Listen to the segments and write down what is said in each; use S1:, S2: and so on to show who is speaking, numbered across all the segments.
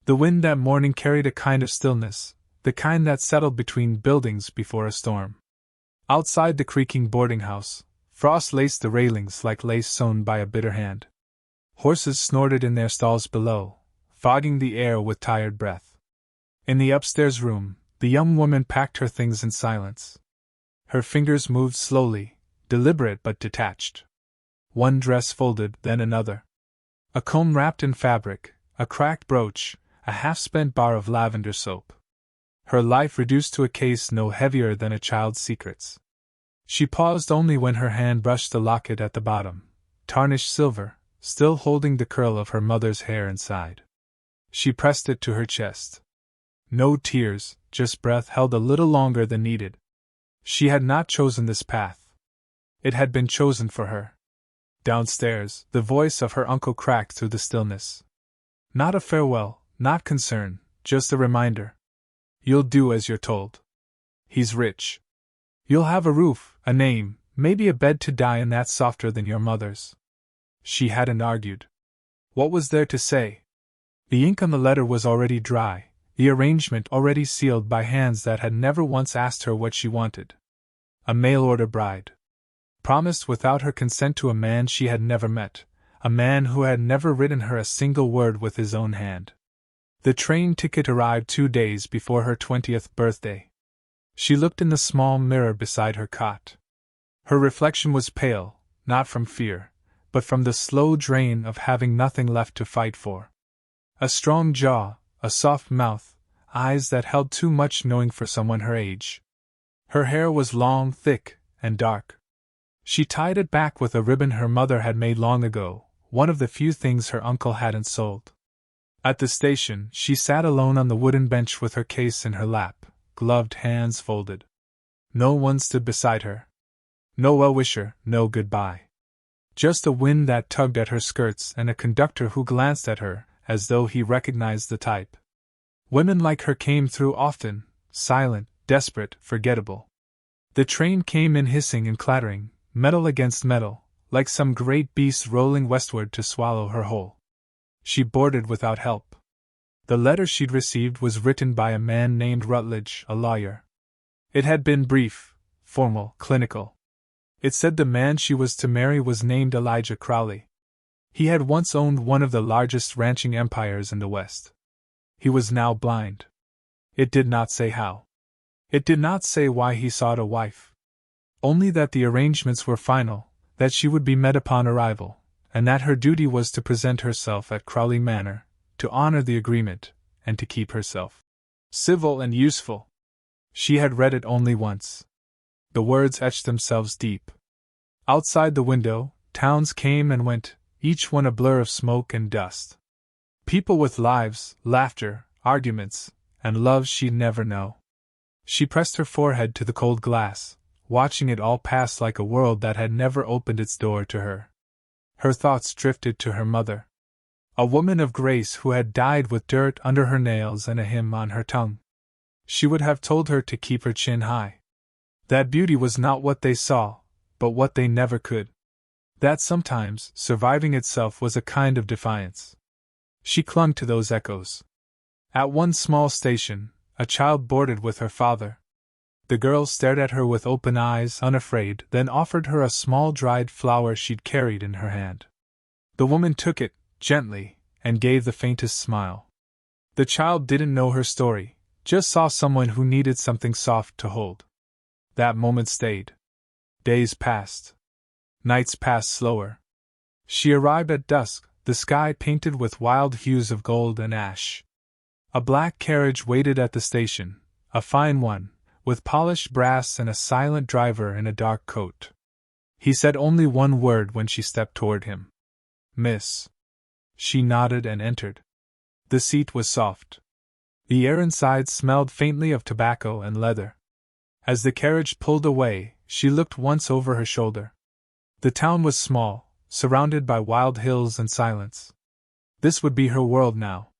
S1: The wind that morning carried a kind of stillness, the kind that settled between buildings before a storm. Outside the creaking boarding house, frost laced the railings like lace sewn by a bitter hand. Horses snorted in their stalls below, fogging the air with tired breath. In the upstairs room, the young woman packed her things in silence. Her fingers moved slowly, deliberate but detached. One dress folded, then another. A comb wrapped in fabric, a cracked brooch, a half-spent bar of lavender soap. Her life reduced to a case no heavier than a child's secrets. She paused only when her hand brushed the locket at the bottom, tarnished silver, still holding the curl of her mother's hair inside. She pressed it to her chest. No tears, just breath held a little longer than needed. She had not chosen this path. It had been chosen for her. Downstairs, the voice of her uncle cracked through the stillness. Not a farewell, not concern, just a reminder. You'll do as you're told. He's rich. You'll have a roof, a name, maybe a bed to die in that's softer than your mother's. She hadn't argued. What was there to say? The ink on the letter was already dry, the arrangement already sealed by hands that had never once asked her what she wanted. A mail-order bride. Promised without her consent to a man she had never met, a man who had never written her a single word with his own hand. The train ticket arrived 2 days before her 20th birthday. She looked in the small mirror beside her cot. Her reflection was pale, not from fear, but from the slow drain of having nothing left to fight for. A strong jaw, a soft mouth, eyes that held too much knowing for someone her age. Her hair was long, thick, and dark. She tied it back with a ribbon her mother had made long ago, one of the few things her uncle hadn't sold. At the station, she sat alone on the wooden bench with her case in her lap, gloved hands folded. No one stood beside her. No well-wisher, no goodbye. Just a wind that tugged at her skirts and a conductor who glanced at her, as though he recognized the type. Women like her came through often, silent, desperate, forgettable. The train came in hissing and clattering, metal against metal, like some great beast rolling westward to swallow her whole. She boarded without help. The letter she'd received was written by a man named Rutledge, a lawyer. It had been brief, formal, clinical. It said the man she was to marry was named Elijah Crowley. He had once owned one of the largest ranching empires in the West. He was now blind. It did not say how. It did not say why he sought a wife. Only that the arrangements were final, that she would be met upon arrival, and that her duty was to present herself at Crowley Manor, to honor the agreement, and to keep herself civil and useful. She had read it only once. The words etched themselves deep. Outside the window, towns came and went, each one a blur of smoke and dust. People with lives, laughter, arguments, and loves she'd never know. She pressed her forehead to the cold glass, watching it all pass like a world that had never opened its door to her. Her thoughts drifted to her mother. A woman of grace who had died with dirt under her nails and a hymn on her tongue. She would have told her to keep her chin high. That beauty was not what they saw, but what they never could. That sometimes surviving itself was a kind of defiance. She clung to those echoes. At one small station, a child boarded with her father. The girl stared at her with open eyes, unafraid, then offered her a small dried flower she'd carried in her hand. The woman took it, gently, and gave the faintest smile. The child didn't know her story, just saw someone who needed something soft to hold. That moment stayed. Days passed. Nights passed slower. She arrived at dusk, the sky painted with wild hues of gold and ash. A black carriage waited at the station, a fine one, with polished brass and a silent driver in a dark coat. He said only one word when she stepped toward him. "Miss." She nodded and entered. The seat was soft. The air inside smelled faintly of tobacco and leather. As the carriage pulled away, she looked once over her shoulder. The town was small, surrounded by wild hills and silence. This would be her world now.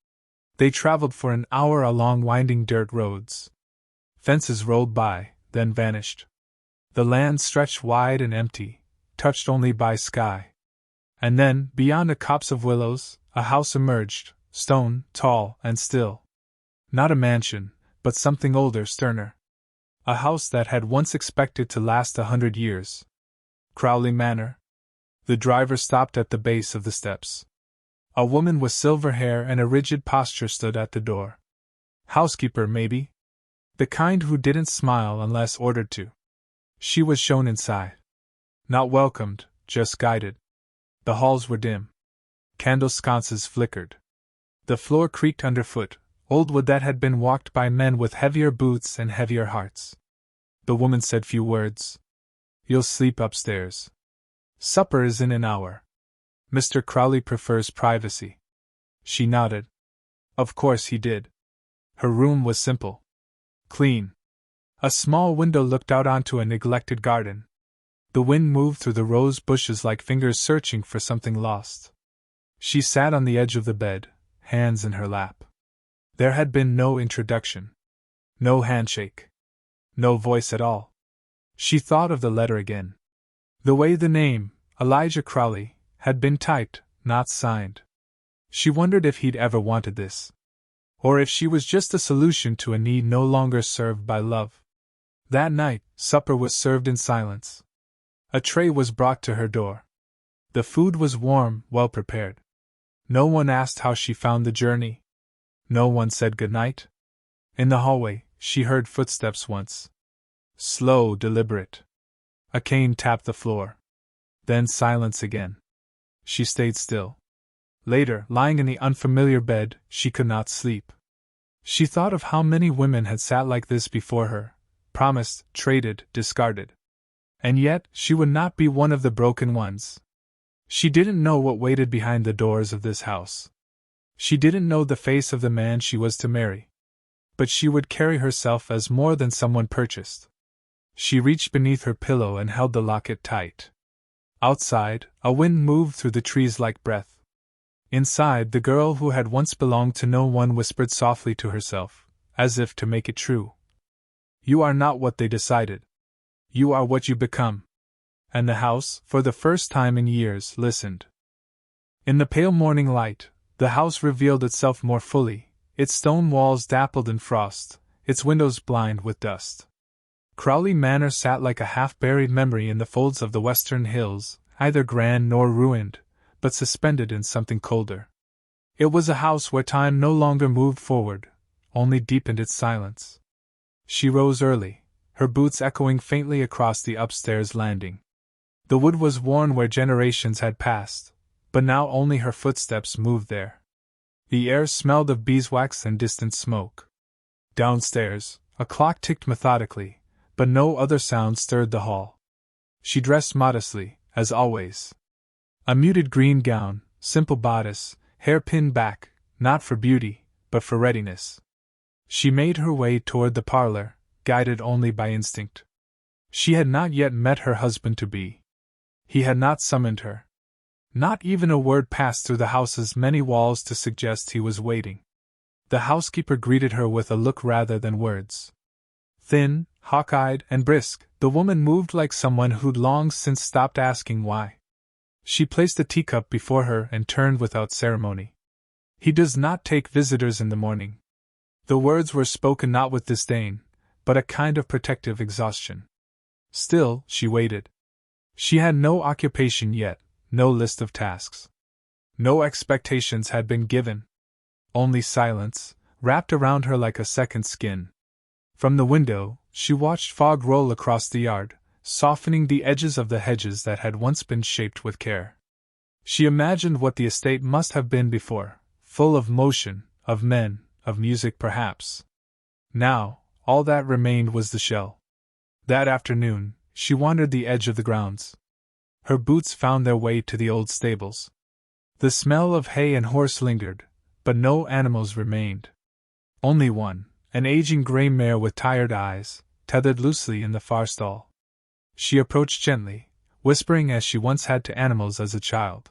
S1: They traveled for an hour along winding dirt roads. Fences rolled by, then vanished. The land stretched wide and empty, touched only by sky. And then, beyond a copse of willows, a house emerged, Stone, tall, and still. Not a mansion, but something older, sterner. A house that had once expected to last 100 years. Crowley Manor. The driver stopped at the base of the steps. A woman with silver hair and a rigid posture stood at the door. Housekeeper, maybe? The kind who didn't smile unless ordered to. She was shown inside. Not welcomed, just guided. The halls were dim. Candle sconces flickered. The floor creaked underfoot, old wood that had been walked by men with heavier boots and heavier hearts. The woman said few words. You'll sleep upstairs. Supper is in an hour. Mr. Crowley prefers privacy. She nodded. Of course he did. Her room was simple. Clean. A small window looked out onto a neglected garden. The wind moved through the rose bushes like fingers searching for something lost. She sat on the edge of the bed, hands in her lap. There had been no introduction. No handshake. No voice at all. She thought of the letter again. The way the name, Elijah Crowley, had been typed, not signed. She wondered if he'd ever wanted this. Or if she was just a solution to a need no longer served by love. That night, supper was served in silence. A tray was brought to her door. The food was warm, well prepared. No one asked how she found the journey. No one said good night. In the hallway, she heard footsteps once. Slow, deliberate. A cane tapped the floor. Then silence again. She stayed still. Later, lying in the unfamiliar bed, she could not sleep. She thought of how many women had sat like this before her, promised, traded, discarded. And yet, she would not be one of the broken ones. She didn't know what waited behind the doors of this house. She didn't know the face of the man she was to marry. But she would carry herself as more than someone purchased. She reached beneath her pillow and held the locket tight. Outside, a wind moved through the trees like breath. Inside, the girl who had once belonged to no one whispered softly to herself, as if to make it true. You are not what they decided. You are what you become. And the house, for the first time in years, listened. In the pale morning light, the house revealed itself more fully, its stone walls dappled in frost, its windows blind with dust. Crowley Manor sat like a half-buried memory in the folds of the western hills, neither grand nor ruined, but suspended in something colder. It was a house where time no longer moved forward, only deepened its silence. She rose early, her boots echoing faintly across the upstairs landing. The wood was worn where generations had passed, but now only her footsteps moved there. The air smelled of beeswax and distant smoke. Downstairs, a clock ticked methodically, but no other sound stirred the hall. She dressed modestly, as always. A muted green gown, simple bodice, hair pinned back, not for beauty, but for readiness. She made her way toward the parlor, guided only by instinct. She had not yet met her husband-to-be. He had not summoned her. Not even a word passed through the house's many walls to suggest he was waiting. The housekeeper greeted her with a look rather than words. Thin, hawk-eyed, and brisk, the woman moved like someone who'd long since stopped asking why. She placed a teacup before her and turned without ceremony. He does not take visitors in the morning. The words were spoken not with disdain, but a kind of protective exhaustion. Still, she waited. She had no occupation yet, no list of tasks. No expectations had been given. Only silence, wrapped around her like a second skin. From the window, she watched fog roll across the yard, softening the edges of the hedges that had once been shaped with care. She imagined what the estate must have been before, full of motion, of men, of music perhaps. Now, all that remained was the shell. That afternoon, she wandered the edge of the grounds. Her boots found their way to the old stables. The smell of hay and horse lingered, but no animals remained. Only one, an aging gray mare with tired eyes, tethered loosely in the far stall. She approached gently, whispering as she once had to animals as a child.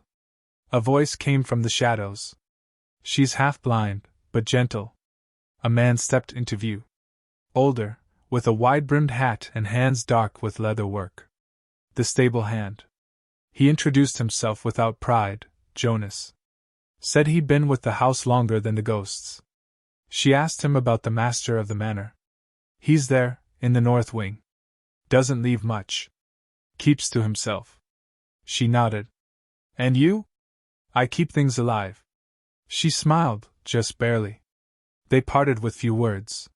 S1: A voice came from the shadows. She's half blind, but gentle. A man stepped into view. Older, with a wide-brimmed hat and hands dark with leather work. The stable hand. He introduced himself without pride, Jonas. Said he'd been with the house longer than the ghosts. She asked him about the master of the manor. He's there, in the north wing. Doesn't leave much. Keeps to himself. She nodded. And you? I keep things alive. She smiled, just barely. They parted with few words.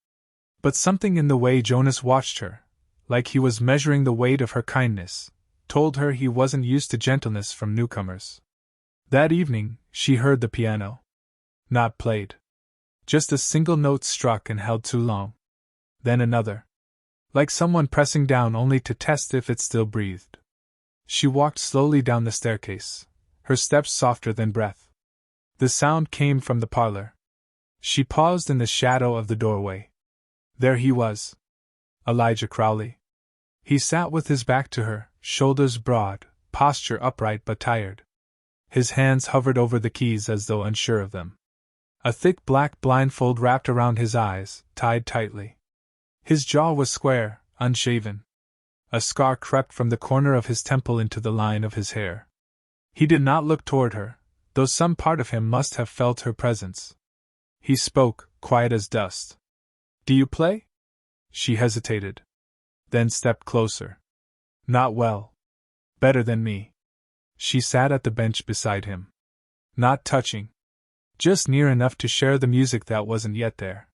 S1: But something in the way Jonas watched her, like he was measuring the weight of her kindness, told her he wasn't used to gentleness from newcomers. That evening, she heard the piano. Not played. Just a single note struck and held too long. Then another. Like someone pressing down only to test if it still breathed. She walked slowly down the staircase, her steps softer than breath. The sound came from the parlor. She paused in the shadow of the doorway. There he was. Elijah Crowley. He sat with his back to her, shoulders broad, posture upright but tired. His hands hovered over the keys as though unsure of them. A thick black blindfold wrapped around his eyes, tied tightly. His jaw was square, unshaven. A scar crept from the corner of his temple into the line of his hair. He did not look toward her, though some part of him must have felt her presence. He spoke, quiet as dust. Do you play? She hesitated. Then stepped closer. Not well. Better than me. She sat at the bench beside him. Not touching. Just near enough to share the music that wasn't yet there.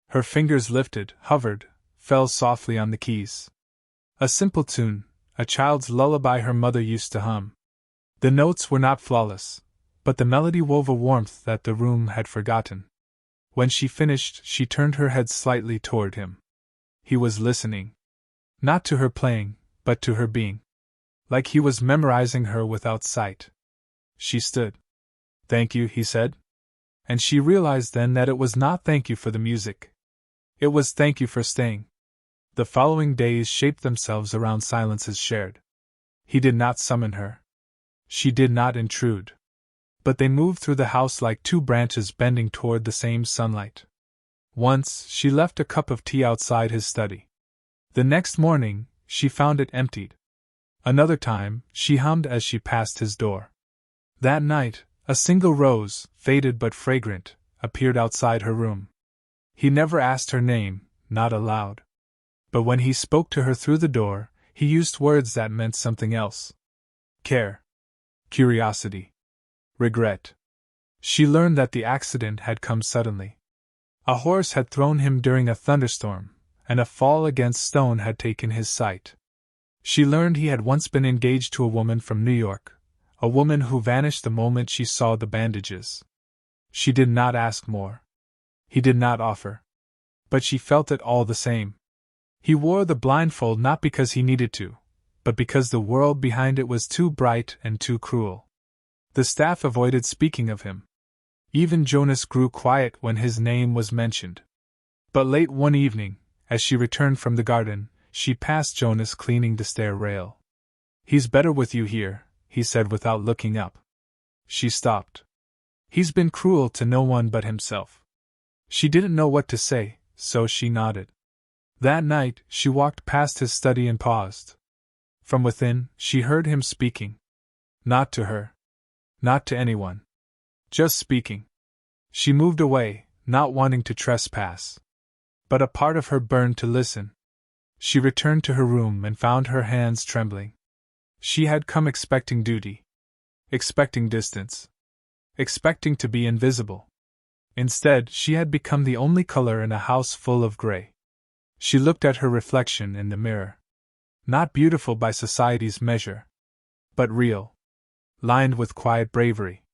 S1: Her fingers lifted, hovered, fell softly on the keys. A simple tune, a child's lullaby her mother used to hum. The notes were not flawless, but the melody wove a warmth that the room had forgotten. When she finished, she turned her head slightly toward him. He was listening. Not to her playing, but to her being. Like he was memorizing her without sight. She stood. Thank you, he said. And she realized then that it was not thank you for the music. It was thank you for staying. The following days shaped themselves around silences shared. He did not summon her. She did not intrude. But they moved through the house like two branches bending toward the same sunlight. Once, she left a cup of tea outside his study. The next morning, she found it emptied. Another time, she hummed as she passed his door. That night, a single rose, faded but fragrant, appeared outside her room. He never asked her name, not aloud. But when he spoke to her through the door, he used words that meant something else. Care. Curiosity. Regret. She learned that the accident had come suddenly. A horse had thrown him during a thunderstorm, and a fall against stone had taken his sight. She learned he had once been engaged to a woman from New York, a woman who vanished the moment she saw the bandages. She did not ask more. He did not offer. But she felt it all the same. He wore the blindfold not because he needed to, but because the world behind it was too bright and too cruel. The staff avoided speaking of him. Even Jonas grew quiet when his name was mentioned. But late one evening, as she returned from the garden, she passed Jonas cleaning the stair rail. He's better with you here, he said without looking up. She stopped. He's been cruel to no one but himself. She didn't know what to say, so she nodded. That night, she walked past his study and paused. From within, she heard him speaking. Not to her. Not to anyone. Just speaking. She moved away, not wanting to trespass. But a part of her burned to listen. She returned to her room and found her hands trembling. She had come expecting duty. Expecting distance. Expecting to be invisible. Instead, she had become the only color in a house full of gray. She looked at her reflection in the mirror. Not beautiful by society's measure. But real. Lined with quiet bravery.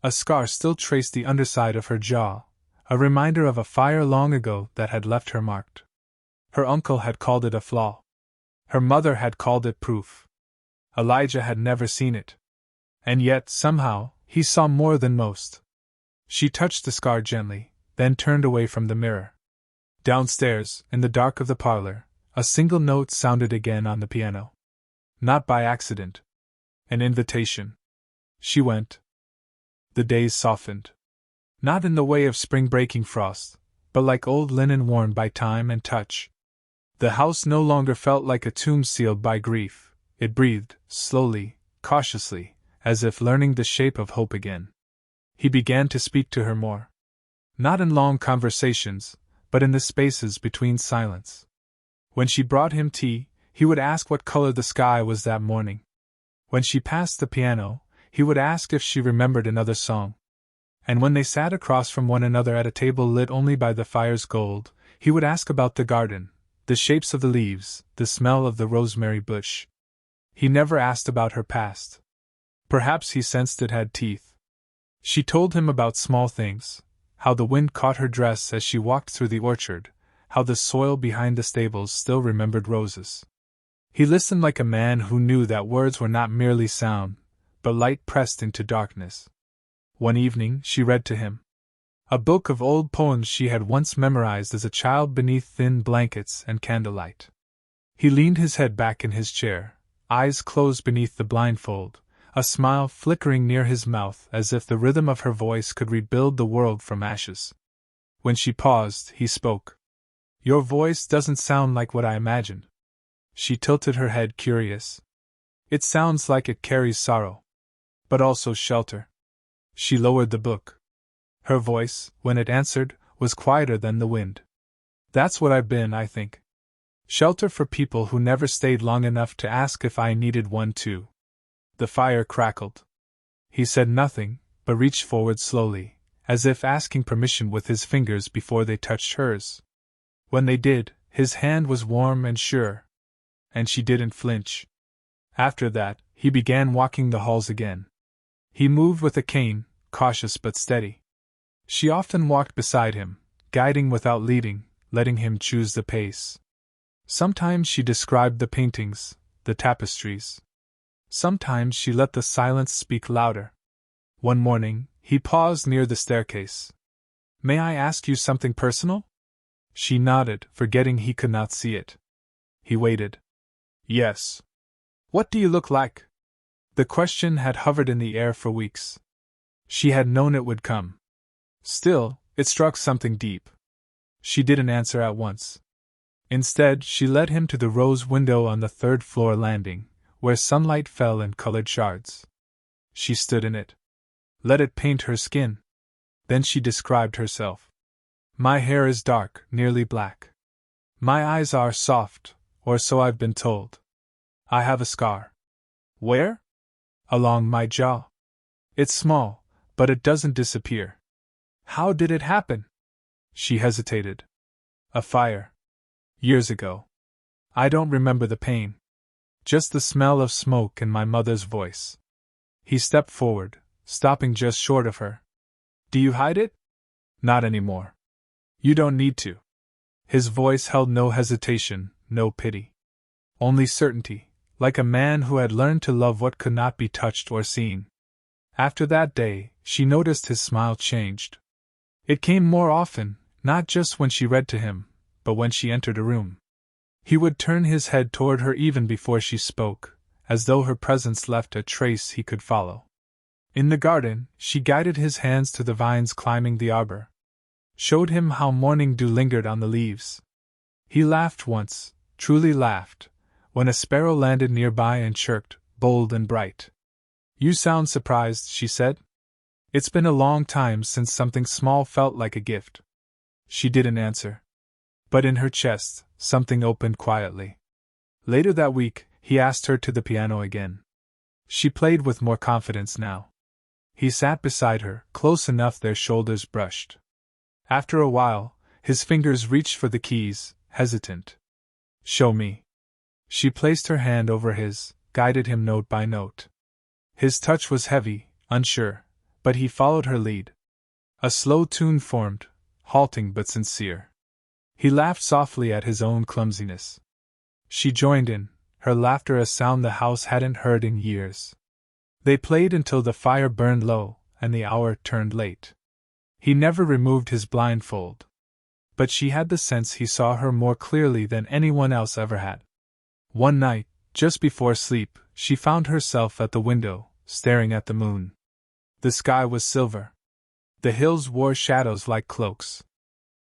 S1: A scar still traced the underside of her jaw, a reminder of a fire long ago that had left her marked. Her uncle had called it a flaw. Her mother had called it proof. Elijah had never seen it. And yet, somehow, he saw more than most. She touched the scar gently, then turned away from the mirror. Downstairs, in the dark of the parlor, a single note sounded again on the piano. Not by accident. An invitation. She went. The days softened. Not in the way of spring-breaking frost, but like old linen worn by time and touch. The house no longer felt like a tomb sealed by grief. It breathed, slowly, cautiously, as if learning the shape of hope again. He began to speak to her more. Not in long conversations, but in the spaces between silence. When she brought him tea, he would ask what color the sky was that morning. When she passed the piano, he would ask if she remembered another song. And when they sat across from one another at a table lit only by the fire's gold, he would ask about the garden, the shapes of the leaves, the smell of the rosemary bush. He never asked about her past. Perhaps he sensed it had teeth. She told him about small things, how the wind caught her dress as she walked through the orchard, how the soil behind the stables still remembered roses. He listened like a man who knew that words were not merely sound, but light pressed into darkness. One evening she read to him a book of old poems she had once memorized as a child beneath thin blankets and candlelight. He leaned his head back in his chair, eyes closed beneath the blindfold, a smile flickering near his mouth as if the rhythm of her voice could rebuild the world from ashes. When she paused, he spoke. "Your voice doesn't sound like what I imagined." She tilted her head, curious. "It sounds like it carries sorrow. But also shelter." She lowered the book. Her voice, when it answered, was quieter than the wind. "That's what I've been, I think. Shelter for people who never stayed long enough to ask if I needed one too." The fire crackled. He said nothing, but reached forward slowly, as if asking permission with his fingers before they touched hers. When they did, his hand was warm and sure. And she didn't flinch. After that, he began walking the halls again. He moved with a cane, cautious but steady. She often walked beside him, guiding without leading, letting him choose the pace. Sometimes she described the paintings, the tapestries. Sometimes she let the silence speak louder. One morning, he paused near the staircase. "May I ask you something personal?" She nodded, forgetting he could not see it. He waited. "Yes." "What do you look like?" The question had hovered in the air for weeks. She had known it would come. Still, it struck something deep. She didn't answer at once. Instead, she led him to the rose window on the third-floor landing, where sunlight fell in colored shards. She stood in it. Let it paint her skin. Then she described herself. "My hair is dark, nearly black. My eyes are soft, or so I've been told. I have a scar." "Where?" "Along my jaw. It's small, but it doesn't disappear." "How did it happen?" She hesitated. "A fire. Years ago. I don't remember the pain. Just the smell of smoke and my mother's voice." He stepped forward, stopping just short of her. "Do you hide it?" "Not anymore. You don't need to." His voice held no hesitation, no pity. Only certainty, like a man who had learned to love what could not be touched or seen. After that day, she noticed his smile changed. It came more often, not just when she read to him, but when she entered a room. He would turn his head toward her even before she spoke, as though her presence left a trace he could follow. In the garden, she guided his hands to the vines climbing the arbor. Showed him how morning dew lingered on the leaves. He laughed once, truly laughed, when a sparrow landed nearby and chirped, bold and bright. "You sound surprised," she said. "It's been a long time since something small felt like a gift." She didn't answer. But in her chest, something opened quietly. Later that week, he asked her to the piano again. She played with more confidence now. He sat beside her, close enough their shoulders brushed. After a while, his fingers reached for the keys, hesitant. "Show me." She placed her hand over his, guided him note by note. His touch was heavy, unsure, but he followed her lead. A slow tune formed, halting but sincere. He laughed softly at his own clumsiness. She joined in, her laughter a sound the house hadn't heard in years. They played until the fire burned low, and the hour turned late. He never removed his blindfold. But she had the sense he saw her more clearly than anyone else ever had. One night, just before sleep, she found herself at the window, staring at the moon. The sky was silver. The hills wore shadows like cloaks.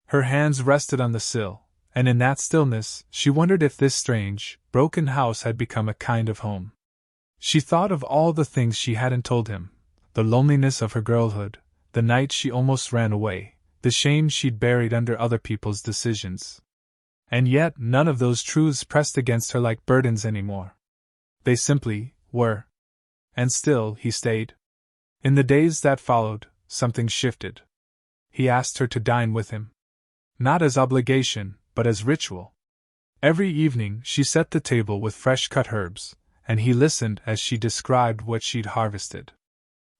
S1: Her hands rested on the sill, and in that stillness, she wondered if this strange, broken house had become a kind of home. She thought of all the things she hadn't told him, the loneliness of her girlhood, the night she almost ran away, the shame she'd buried under other people's decisions. And yet none of those truths pressed against her like burdens anymore. They simply were. And still he stayed. In the days that followed, something shifted. He asked her to dine with him. Not as obligation, but as ritual. Every evening she set the table with fresh-cut herbs, and he listened as she described what she'd harvested.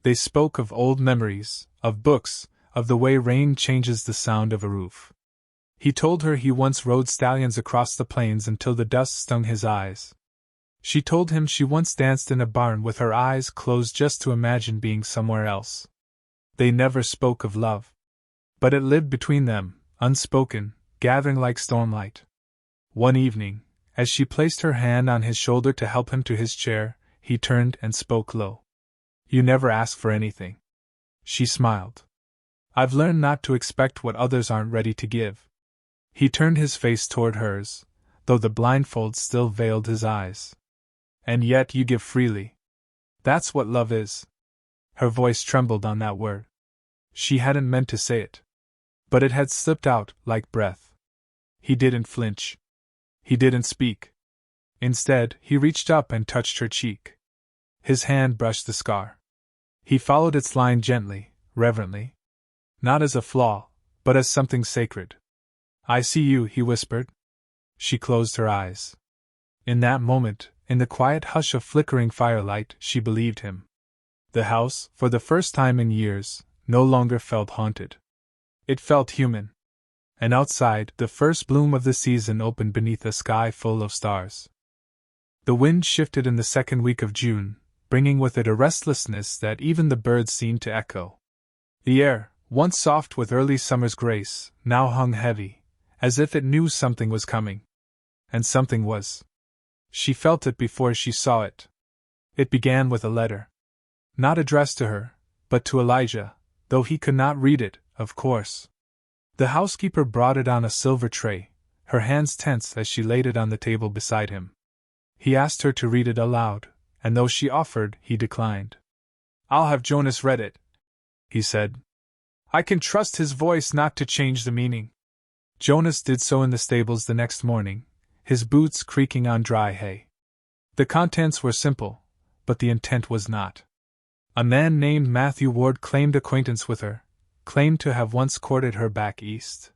S1: They spoke of old memories, of books, of the way rain changes the sound of a roof. He told her he once rode stallions across the plains until the dust stung his eyes. She told him she once danced in a barn with her eyes closed just to imagine being somewhere else. They never spoke of love. But it lived between them, unspoken, gathering like stormlight. One evening, as she placed her hand on his shoulder to help him to his chair, he turned and spoke low. "You never ask for anything." She smiled. "I've learned not to expect what others aren't ready to give." He turned his face toward hers, though the blindfold still veiled his eyes. "And yet you give freely. That's what love is." Her voice trembled on that word. She hadn't meant to say it. But it had slipped out like breath. He didn't flinch. He didn't speak. Instead, he reached up and touched her cheek. His hand brushed the scar. He followed its line gently, reverently. Not as a flaw, but as something sacred. "I see you," he whispered. She closed her eyes. In that moment, in the quiet hush of flickering firelight, she believed him. The house, for the first time in years, no longer felt haunted. It felt human. And outside, the first bloom of the season opened beneath a sky full of stars. The wind shifted in the second week of June, bringing with it a restlessness that even the birds seemed to echo. The air, once soft with early summer's grace, now hung heavy, as if it knew something was coming. And something was. She felt it before she saw it. It began with a letter. Not addressed to her, but to Elijah, though he could not read it, of course. The housekeeper brought it on a silver tray, her hands tense as she laid it on the table beside him. He asked her to read it aloud, and though she offered, he declined. "I'll have Jonas read it," he said. "I can trust his voice not to change the meaning." Jonas did so in the stables the next morning, his boots creaking on dry hay. The contents were simple, but the intent was not. A man named Matthew Ward claimed acquaintance with her, claimed to have once courted her back east.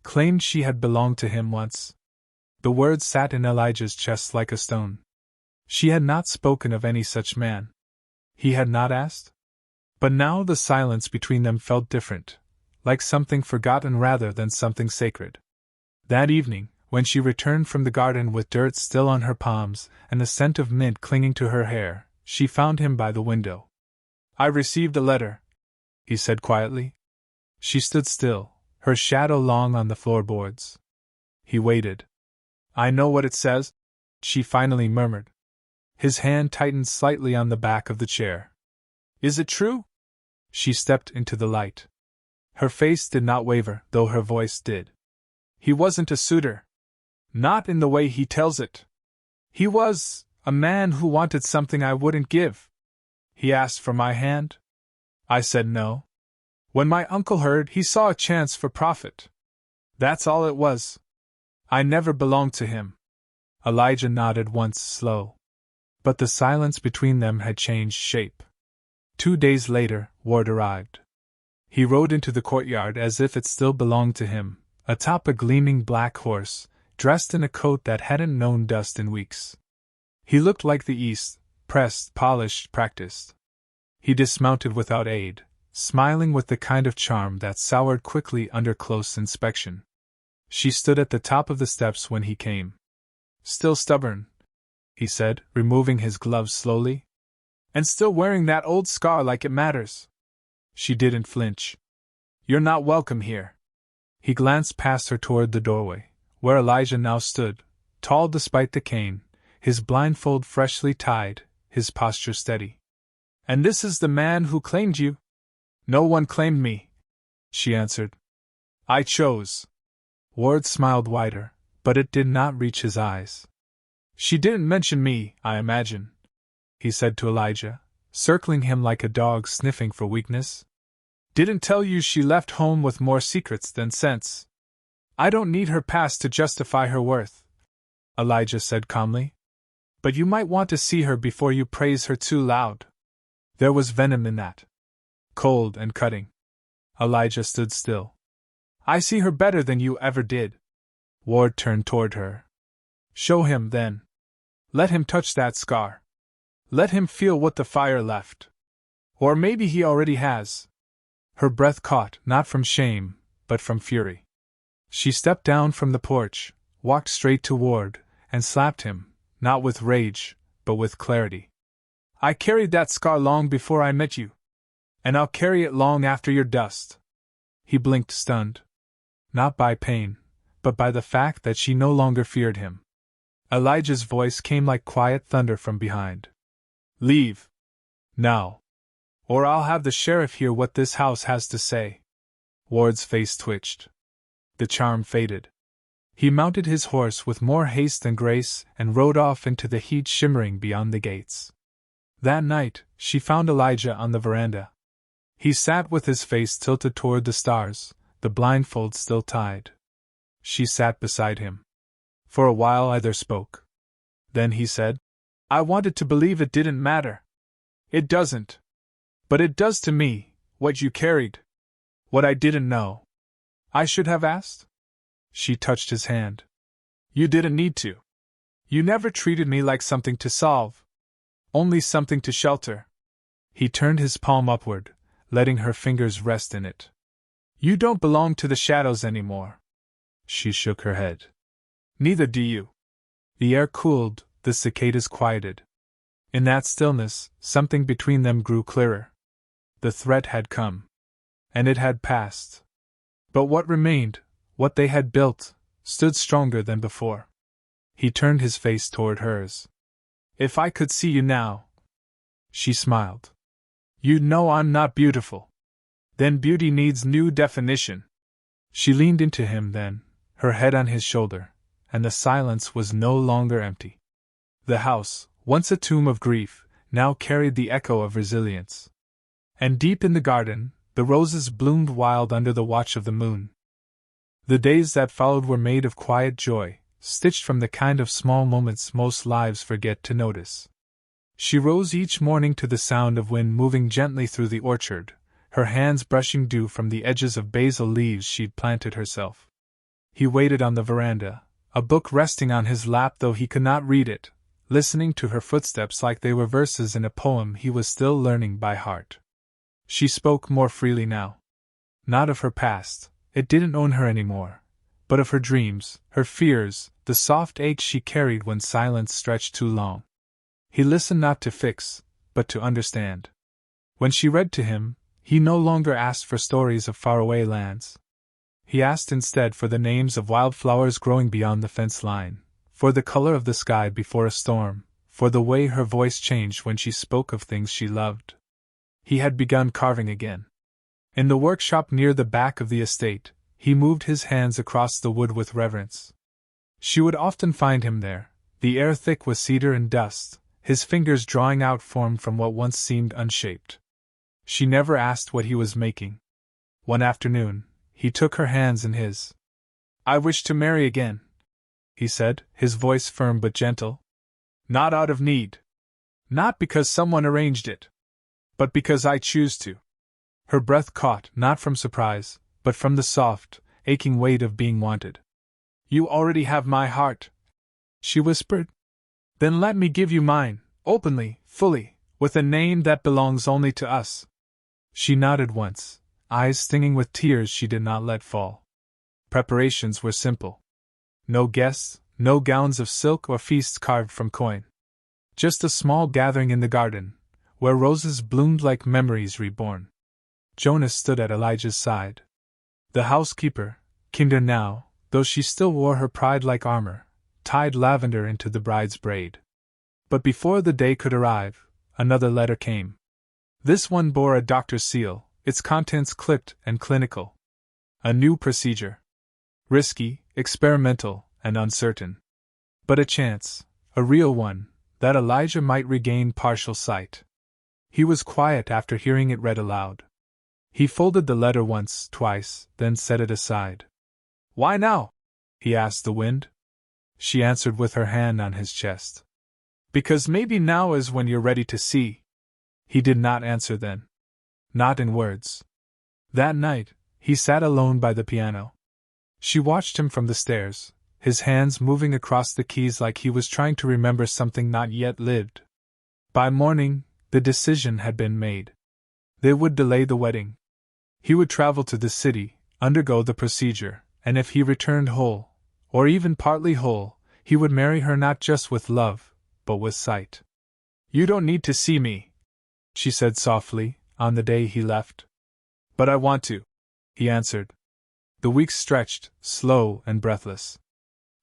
S1: Claimed she had belonged to him once. The words sat in Elijah's chest like a stone. She had not spoken of any such man. He had not asked? But now the silence between them felt different, like something forgotten rather than something sacred. That evening, when she returned from the garden with dirt still on her palms and the scent of mint clinging to her hair, she found him by the window. "I received a letter," he said quietly. She stood still, her shadow long on the floorboards. He waited. "I know what it says," she finally murmured. His hand tightened slightly on the back of the chair. "Is it true?" She stepped into the light. Her face did not waver, though her voice did. "He wasn't a suitor. Not in the way he tells it. He was a man who wanted something I wouldn't give. He asked for my hand. I said no. When my uncle heard, he saw a chance for profit. That's all it was. I never belonged to him." Elijah nodded once, slow. But the silence between them had changed shape. 2 days later, Ward arrived. He rode into the courtyard as if it still belonged to him, atop a gleaming black horse, dressed in a coat that hadn't known dust in weeks. He looked like the East, pressed, polished, practiced. He dismounted without aid, smiling with the kind of charm that soured quickly under close inspection. She stood at the top of the steps when he came. "Still stubborn," he said, removing his gloves slowly. "And still wearing that old scar like it matters." She didn't flinch. "You're not welcome here." He glanced past her toward the doorway, where Elijah now stood, tall despite the cane, his blindfold freshly tied, his posture steady. "And this is the man who claimed you?" "No one claimed me," she answered. "I chose." Ward smiled wider, but it did not reach his eyes. "She didn't mention me, I imagine," he said to Elijah, circling him like a dog sniffing for weakness. Didn't tell you she left home with more secrets than sense. I don't need her past to justify her worth, Elijah said calmly. But you might want to see her before you praise her too loud. There was venom in that. Cold and cutting. Elijah stood still. I see her better than you ever did. Ward turned toward her. Show him, then. Let him touch that scar. Let him feel what the fire left. Or maybe he already has. Her breath caught, not from shame, but from fury. She stepped down from the porch, walked straight to Ward, and slapped him, not with rage, but with clarity. I carried that scar long before I met you. And I'll carry it long after you're dust. He blinked, stunned. Not by pain, but by the fact that she no longer feared him. Elijah's voice came like quiet thunder from behind. Leave. Now. Or I'll have the sheriff hear what this house has to say. Ward's face twitched. The charm faded. He mounted his horse with more haste than grace and rode off into the heat shimmering beyond the gates. That night, she found Elijah on the veranda. He sat with his face tilted toward the stars, the blindfold still tied. She sat beside him. For a while either spoke. Then he said, I wanted to believe it didn't matter. It doesn't. But it does to me, what you carried. What I didn't know. I should have asked? She touched his hand. You didn't need to. You never treated me like something to solve. Only something to shelter. He turned his palm upward, letting her fingers rest in it. You don't belong to the shadows anymore. She shook her head. Neither do you. The air cooled, the cicadas quieted. In that stillness, something between them grew clearer. The threat had come. And it had passed. But what remained, what they had built, stood stronger than before. He turned his face toward hers. If I could see you now. She smiled. You'd know I'm not beautiful. Then beauty needs new definition. She leaned into him then, her head on his shoulder, and the silence was no longer empty. The house, once a tomb of grief, now carried the echo of resilience. And deep in the garden, the roses bloomed wild under the watch of the moon. The days that followed were made of quiet joy, stitched from the kind of small moments most lives forget to notice. She rose each morning to the sound of wind moving gently through the orchard, her hands brushing dew from the edges of basil leaves she'd planted herself. He waited on the veranda, a book resting on his lap though he could not read it, listening to her footsteps like they were verses in a poem he was still learning by heart. She spoke more freely now. Not of her past, it didn't own her anymore, but of her dreams, her fears, the soft ache she carried when silence stretched too long. He listened not to fix, but to understand. When she read to him, he no longer asked for stories of faraway lands. He asked instead for the names of wildflowers growing beyond the fence line, for the color of the sky before a storm, for the way her voice changed when she spoke of things she loved. He had begun carving again. In the workshop near the back of the estate, he moved his hands across the wood with reverence. She would often find him there, the air thick with cedar and dust, his fingers drawing out form from what once seemed unshaped. She never asked what he was making. One afternoon, he took her hands in his. I wish to marry again, he said, his voice firm but gentle. Not out of need. Not because someone arranged it. But because I choose to. Her breath caught, not from surprise, but from the soft, aching weight of being wanted. You already have my heart, she whispered. Then let me give you mine, openly, fully, with a name that belongs only to us. She nodded once, eyes stinging with tears she did not let fall. Preparations were simple. No guests, no gowns of silk or feasts carved from coin. Just a small gathering in the garden, where roses bloomed like memories reborn. Jonas stood at Elijah's side. The housekeeper, kinder now, though she still wore her pride like armor, tied lavender into the bride's braid. But before the day could arrive, another letter came. This one bore a doctor's seal, its contents clipped and clinical. A new procedure. Risky, experimental, and uncertain. But a chance, a real one, that Elijah might regain partial sight. He was quiet after hearing it read aloud. He folded the letter once, twice, then set it aside. Why now? He asked the wind. She answered with her hand on his chest. Because maybe now is when you're ready to see. He did not answer then. Not in words. That night, he sat alone by the piano. She watched him from the stairs, his hands moving across the keys like he was trying to remember something not yet lived. By morning, the decision had been made. They would delay the wedding. He would travel to the city, undergo the procedure, and if he returned whole, or even partly whole, he would marry her not just with love, but with sight. You don't need to see me, she said softly, on the day he left. But I want to, he answered. The weeks stretched, slow and breathless.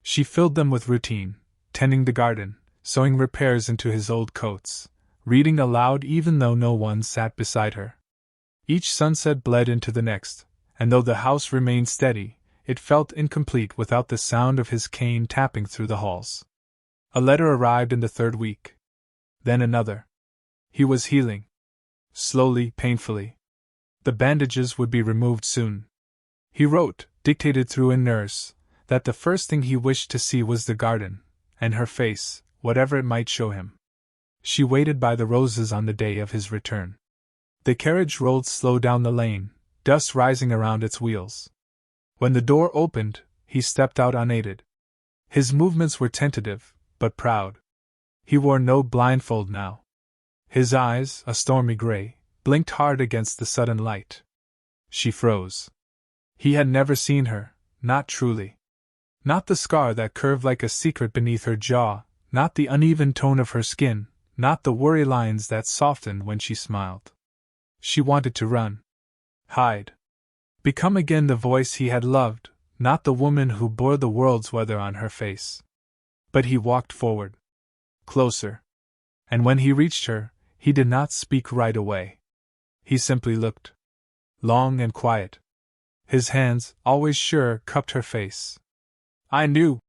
S1: She filled them with routine, tending the garden, sewing repairs into his old coats, reading aloud even though no one sat beside her. Each sunset bled into the next, and though the house remained steady, it felt incomplete without the sound of his cane tapping through the halls. A letter arrived in the third week. Then another. He was healing. Slowly, painfully. The bandages would be removed soon. He wrote, dictated through a nurse, that the first thing he wished to see was the garden, and her face, whatever it might show him. She waited by the roses on the day of his return. The carriage rolled slow down the lane, dust rising around its wheels. When the door opened, he stepped out unaided. His movements were tentative, but proud. He wore no blindfold now. His eyes, a stormy gray, blinked hard against the sudden light. She froze. He had never seen her, not truly. Not the scar that curved like a secret beneath her jaw, not the uneven tone of her skin, not the worry lines that softened when she smiled. She wanted to run. Hide. Become again the voice he had loved, not the woman who bore the world's weather on her face. But he walked forward. Closer. And when he reached her, he did not speak right away. He simply looked. Long and quiet. His hands, always sure, cupped her face. I knew,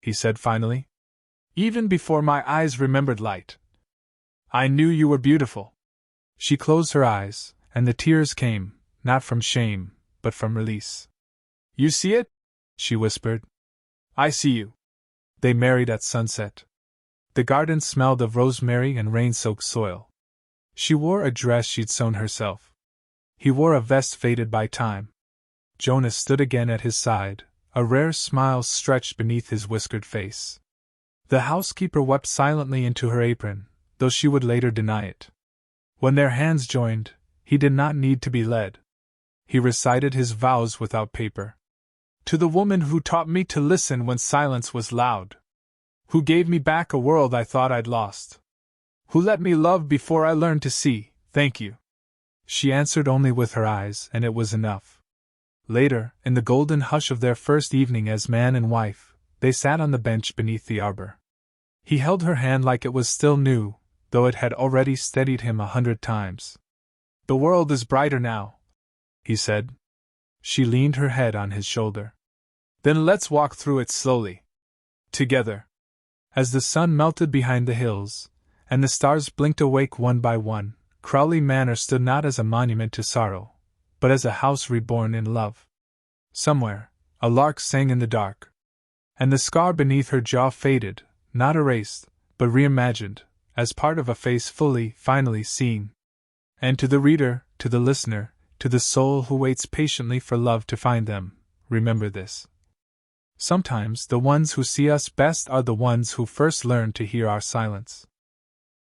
S1: he said finally. Even before my eyes remembered light. I knew you were beautiful. She closed her eyes, and the tears came, not from shame, but from release. You see it? She whispered. I see you. They married at sunset. The garden smelled of rosemary and rain-soaked soil. She wore a dress she'd sewn herself. He wore a vest faded by time. Jonas stood again at his side, a rare smile stretched beneath his whiskered face. The housekeeper wept silently into her apron, though she would later deny it. When their hands joined, he did not need to be led. He recited his vows without paper. To the woman who taught me to listen when silence was loud. Who gave me back a world I thought I'd lost. Who let me love before I learned to see, thank you. She answered only with her eyes, and it was enough. Later, in the golden hush of their first evening as man and wife, they sat on the bench beneath the arbor. He held her hand like it was still new, though it had already steadied him 100 times. The world is brighter now, he said. She leaned her head on his shoulder. Then let's walk through it slowly. Together. As the sun melted behind the hills, and the stars blinked awake one by one, Crowley Manor stood not as a monument to sorrow, but as a house reborn in love. Somewhere, a lark sang in the dark. And the scar beneath her jaw faded, not erased, but reimagined, as part of a face fully, finally seen. And to the reader, to the listener, to the soul who waits patiently for love to find them, remember this. Sometimes the ones who see us best are the ones who first learn to hear our silence.